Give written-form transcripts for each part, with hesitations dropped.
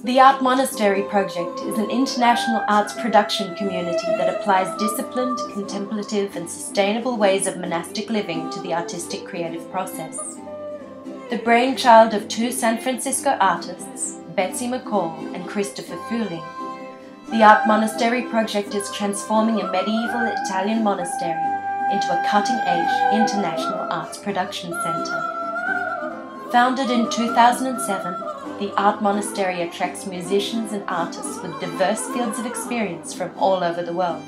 The Art Monastery Project is an international arts production community that applies disciplined, contemplative and sustainable ways of monastic living to the artistic creative process. The brainchild of two San Francisco artists, Betsy McCall and Christopher Fülling, the Art Monastery Project is transforming a medieval Italian monastery into a cutting-edge international arts production center. Founded in 2007, the Art Monastery attracts musicians and artists with diverse fields of experience from all over the world.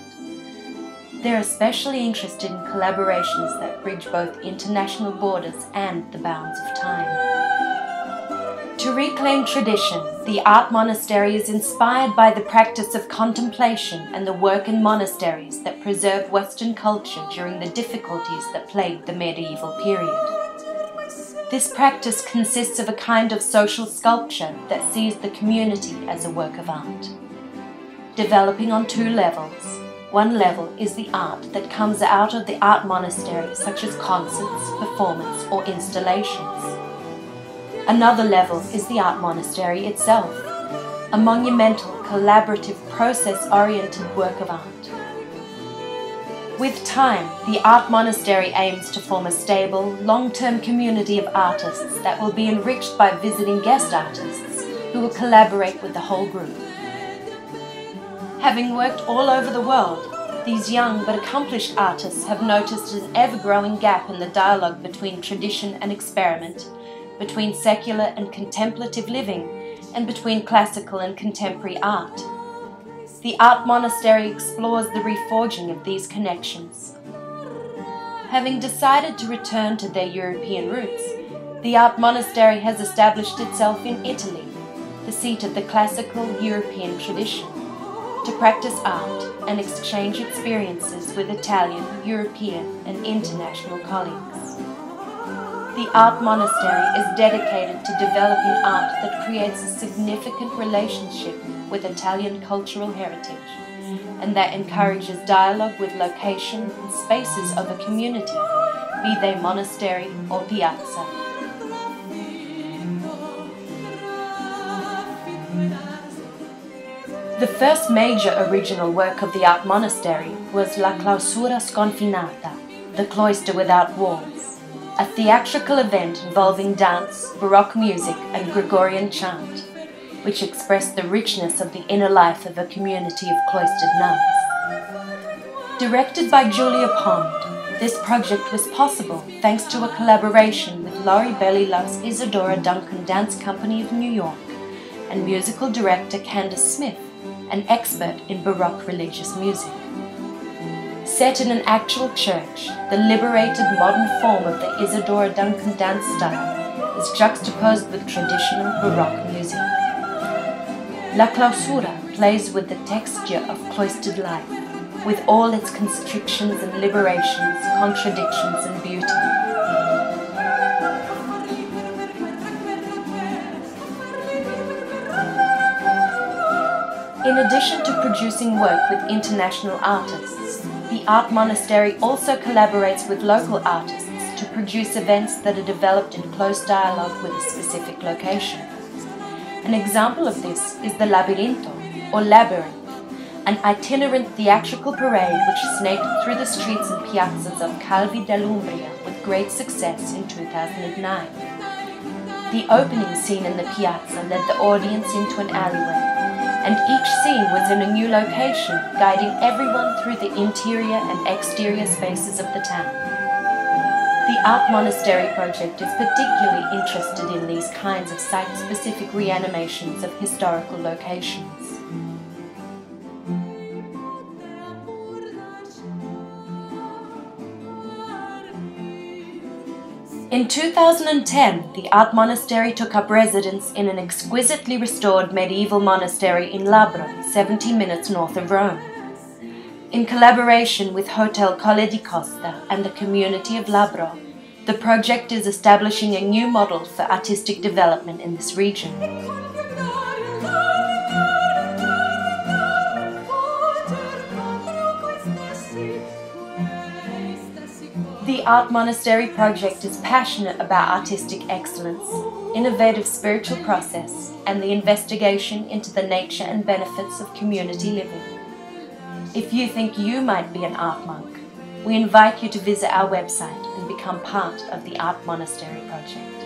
They're especially interested in collaborations that bridge both international borders and the bounds of time. To reclaim tradition, the Art Monastery is inspired by the practice of contemplation and the work in monasteries that preserve Western culture during the difficulties that plagued the medieval period. This practice consists of a kind of social sculpture that sees the community as a work of art. Developing on two levels, one level is the art that comes out of the art monastery, such as concerts, performance, or installations. Another level is the art monastery itself, a monumental, collaborative, process-oriented work of art. With time, the Art Monastery aims to form a stable, long-term community of artists that will be enriched by visiting guest artists who will collaborate with the whole group. Having worked all over the world, these young but accomplished artists have noticed an ever-growing gap in the dialogue between tradition and experiment, between secular and contemplative living, and between classical and contemporary art. The Art Monastery explores the reforging of these connections. Having decided to return to their European roots, the Art Monastery has established itself in Italy, the seat of the classical European tradition, to practice art and exchange experiences with Italian, European, and international colleagues. The Art Monastery is dedicated to developing art that creates a significant relationship with Italian cultural heritage, and that encourages dialogue with location and spaces of a community, be they monastery or piazza. The first major original work of the Art Monastery was La Clausura Sconfinata, The Cloister Without Walls, a theatrical event involving dance, Baroque music and Gregorian chant, which expressed the richness of the inner life of a community of cloistered nuns. Directed by Julia Pond, this project was possible thanks to a collaboration with Laurie Bellilove's Isadora Duncan Dance Company of New York and musical director Candace Smith, an expert in Baroque religious music. Set in an actual church, the liberated modern form of the Isadora Duncan dance style is juxtaposed with traditional Baroque music. La Clausura plays with the texture of cloistered life, with all its constrictions and liberations, contradictions and beauty. In addition to producing work with international artists, the Art Monastery also collaborates with local artists to produce events that are developed in close dialogue with a specific location. An example of this is the Labirinto, or Labyrinth, an itinerant theatrical parade which snaked through the streets and piazzas of Calvi dell'Umbria with great success in 2009. The opening scene in the piazza led the audience into an alleyway, and each scene was in a new location, guiding everyone through the interior and exterior spaces of the town. The Art Monastery Project is particularly interested in these kinds of site-specific reanimations of historical locations. In 2010, the Art Monastery took up residence in an exquisitely restored medieval monastery in Labro, 70 minutes north of Rome. In collaboration with Hotel Colle di Costa and the community of Labro, the project is establishing a new model for artistic development in this region. The The Art Monastery Project is passionate about artistic excellence, innovative spiritual process, and the investigation into the nature and benefits of community living. If you think you might be an art monk, we invite you to visit our website and become part of the Art Monastery Project.